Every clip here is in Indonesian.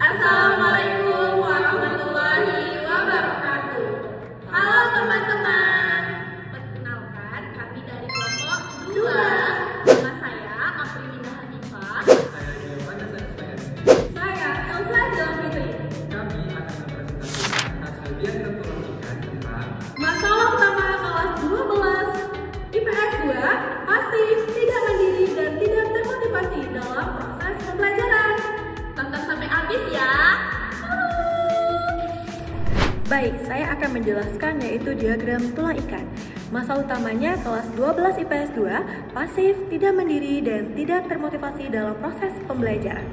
Assalamualaikum warahmatullahi wabarakatuh. Halo teman-teman. Perkenalkan, kami dari kelompok 2. Nama saya Afrina Hanifah. Saya Ilvan Yasir. Saya Elsa Jalan Fitri. Kami akan mempresentasikan hasil diagram perhatikan tentang Masalah utama kelas 12 IPS 2 pasif, tidak mandiri dan tidak termotivasi dalam proses pembelajaran. Tonton sampai habis ya. Baik, saya akan menjelaskan yaitu diagram tulang ikan. Masa utamanya kelas 12 IPS 2, pasif, tidak mandiri, dan tidak termotivasi dalam proses pembelajaran.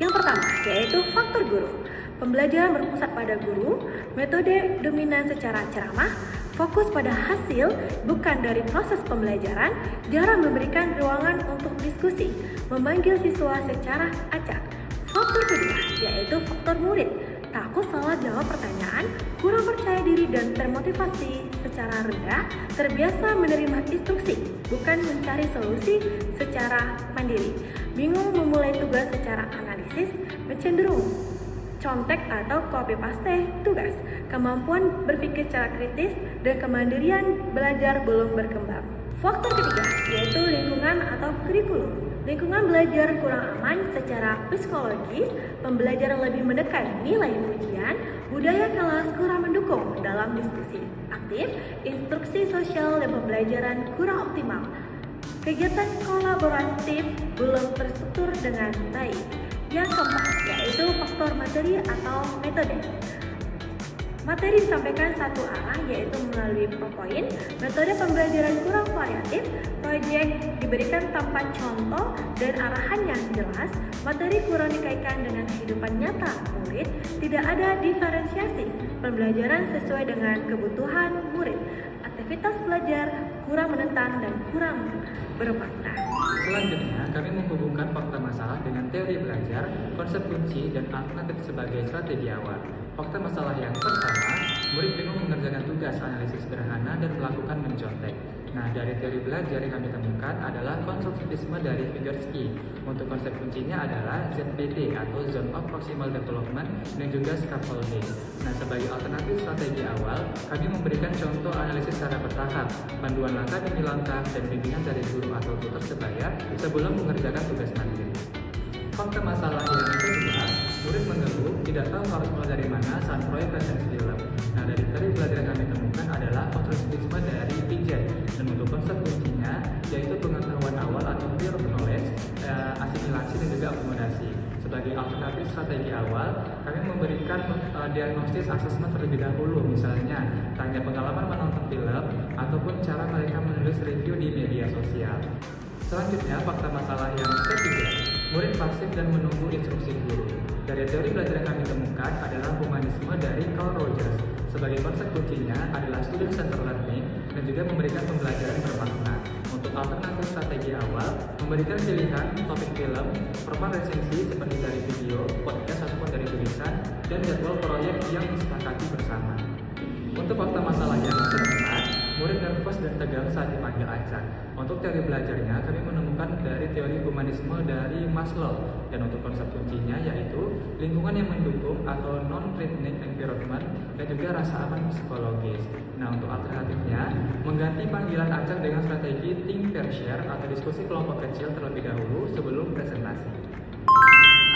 Yang pertama, yaitu faktor guru. Pembelajaran berpusat pada guru, metode dominan secara ceramah, fokus pada hasil, bukan dari proses pembelajaran, jarang memberikan ruangan untuk diskusi, memanggil siswa secara acak. Faktor kedua, yaitu faktor murid. Takut salah jawab pertanyaan, kurang percaya diri dan termotivasi secara rendah, terbiasa menerima instruksi, bukan mencari solusi secara mandiri, bingung memulai tugas secara analisis, cenderung contek atau copy paste tugas, kemampuan berpikir secara kritis, dan kemandirian belajar belum berkembang. Faktor ketiga, yaitu lingkungan atau kurikulum. Lingkungan belajar kurang aman secara psikologis, pembelajaran lebih menekan nilai ujian, budaya kelas kurang mendukung dalam diskusi aktif, instruksi sosial dan pembelajaran kurang optimal. Kegiatan kolaboratif belum terstruktur dengan baik. Yang keempat, yaitu faktor materi atau metode. Materi disampaikan satu arah, yaitu melalui PowerPoint, metode pembelajaran kurang variatif, proyek diberikan tanpa contoh dan arahan yang jelas, materi kurang dikaitkan dengan kehidupan nyata murid, tidak ada diferensiasi, pembelajaran sesuai dengan kebutuhan murid, aktivitas belajar kurang menentang dan kurang bermakna. selanjutnya kami menghubungkan fakta masalah dengan teori belajar, konsep kunci, dan alternatif sebagai strategi awal. Fakta masalah yang pertama, murid bingung mengerjakan tugas analisis sederhana dan melakukan mencontek. Nah, dari teori belajar yang kami temukan adalah konstruktivisme dari Vygotsky. Untuk konsep kuncinya adalah ZPD atau Zone of Proximal Development dan juga Scaffolding. Nah, sebagai alternatif strategi awal, kami memberikan contoh analisis secara bertahap, panduan langkah demi langkah, dan bimbingan dari guru atau tutor sebaya sebelum mengerjakan tugas mandiri. Fakta masalah yang kedua, murid mengeluh tidak tahu harus mulai dari mana saat proyek presentasi film. Nah, dari teori belajar yang kami temukan adalah konstruktivisme dari Piaget, dan untuk konsep kuncinya yaitu pengetahuan awal atau prior knowledge, asimilasi dan juga akomodasi. Sebagai alternatif strategi awal, kami memberikan diagnostis asesmen terlebih dahulu, misalnya tanya pengalaman menonton film ataupun cara mereka menulis review di media sosial. Selanjutnya, fakta masalah yang ketiga, murid pasif dan menunggu instruksi guru. Dari teori belajar yang kami temukan adalah humanisme dari Carl Rogers. Sebagai konsep kuncinya adalah student center learning dan juga memberikan pembelajaran bermakna. Untuk alternatif strategi awal, memberikan pilihan topik film, format resensi seperti dari video, podcast ataupun dari tulisan, dan jadwal proyek yang disepakati bersama. Untuk fakta masalah yang keempat, murid nervous dan tegang saat dipanggil acak. Untuk teori belajarnya, kami menemukan dari teori humanisme dari Maslow. Dan untuk konsep kuncinya yaitu lingkungan yang mendukung atau non-threatening environment dan juga rasa aman psikologis. Nah, untuk alternatifnya, mengganti panggilan acak dengan strategi think pair share atau diskusi kelompok kecil terlebih dahulu sebelum presentasi.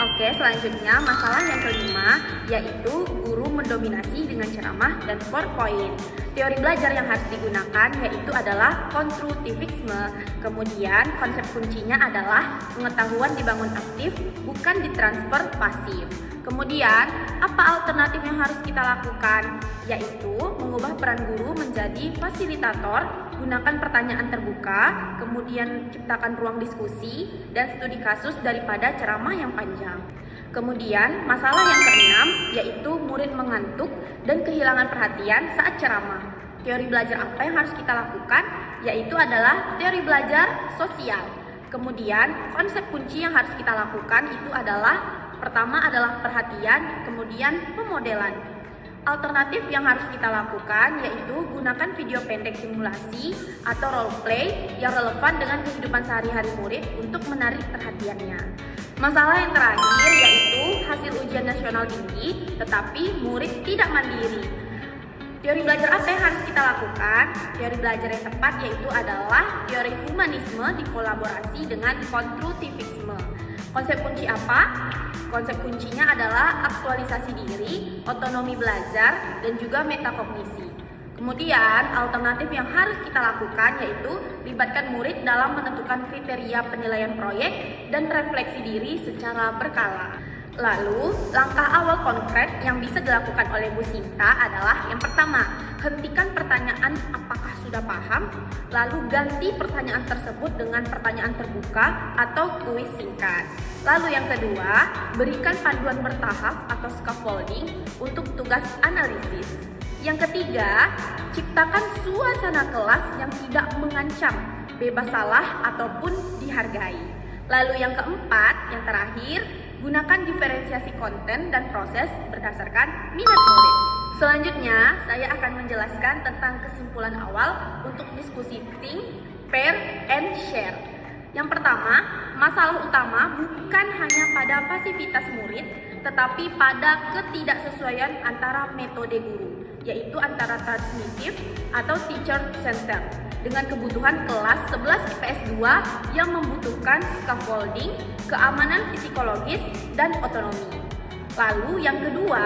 Oke, selanjutnya masalah yang kelima yaitu guru mendominasi dengan ceramah dan PowerPoint. Teori belajar yang harus digunakan yaitu adalah konstruktivisme. Kemudian konsep kuncinya adalah pengetahuan dibangun aktif, bukan ditransfer pasif. Kemudian, apa alternatif yang harus kita lakukan? Yaitu mengubah peran guru menjadi fasilitator, gunakan pertanyaan terbuka, kemudian ciptakan ruang diskusi dan studi kasus daripada ceramah yang panjang. Kemudian, masalah yang keenam yaitu murid mengantuk dan kehilangan perhatian saat ceramah. Teori belajar apa yang harus kita lakukan? Yaitu adalah teori belajar sosial. Kemudian, konsep kunci yang harus kita lakukan itu adalah pertama adalah perhatian, kemudian pemodelan. Alternatif yang harus kita lakukan yaitu gunakan video pendek simulasi atau role play yang relevan dengan kehidupan sehari-hari murid untuk menarik perhatiannya. Masalah yang terakhir yaitu hasil ujian nasional tinggi, tetapi murid tidak mandiri. Teori belajar apa yang harus kita lakukan? Teori belajar yang tepat yaitu adalah teori humanisme dikolaborasi dengan konstruktivisme. Konsep kunci apa? Konsep kuncinya adalah aktualisasi diri, otonomi belajar, dan juga metakognisi. Kemudian, alternatif yang harus kita lakukan yaitu libatkan murid dalam menentukan kriteria penilaian proyek dan refleksi diri secara berkala. Lalu, langkah awal konkret yang bisa dilakukan oleh Bu Sinta adalah yang pertama, hentikan pertanyaan apakah sudah paham, lalu ganti pertanyaan tersebut dengan pertanyaan terbuka atau kuis singkat. Lalu yang kedua, berikan panduan bertahap atau scaffolding untuk tugas analisis. Yang ketiga, ciptakan suasana kelas yang tidak mengancam, bebas salah ataupun dihargai. Lalu yang keempat, yang terakhir, gunakan diferensiasi konten dan proses berdasarkan minat murid. Selanjutnya, saya akan menjelaskan tentang kesimpulan awal untuk diskusi think, pair, and share. Yang pertama, masalah utama bukan hanya pada pasivitas murid, tetapi pada ketidaksesuaian antara metode guru, yaitu antara transmisif atau teacher center, dengan kebutuhan kelas 11 IPS 2 yang membutuhkan scaffolding, keamanan psikologis, dan otonomi. Lalu yang kedua,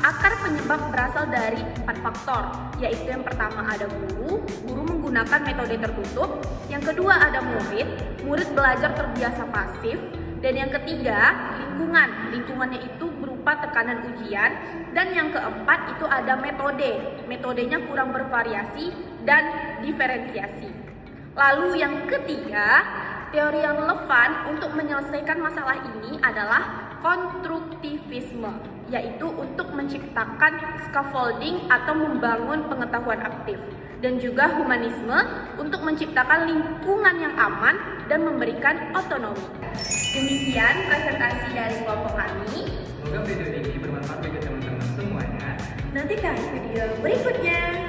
akar penyebab berasal dari 4 faktor, yaitu yang pertama ada guru menggunakan metode tertutup, yang kedua ada murid belajar terbiasa pasif, dan yang ketiga lingkungannya itu berupa tekanan ujian, dan yang keempat itu ada metodenya kurang bervariasi dan diferensiasi. Lalu yang ketiga, teori yang relevan untuk menyelesaikan masalah ini adalah konstruktivisme, yaitu untuk menciptakan scaffolding atau membangun pengetahuan aktif, dan juga humanisme untuk menciptakan lingkungan yang aman dan memberikan otonomi. Demikian presentasi dari kelompok kami. Semoga video ini bermanfaat bagi teman-teman semuanya. Nantikan video berikutnya.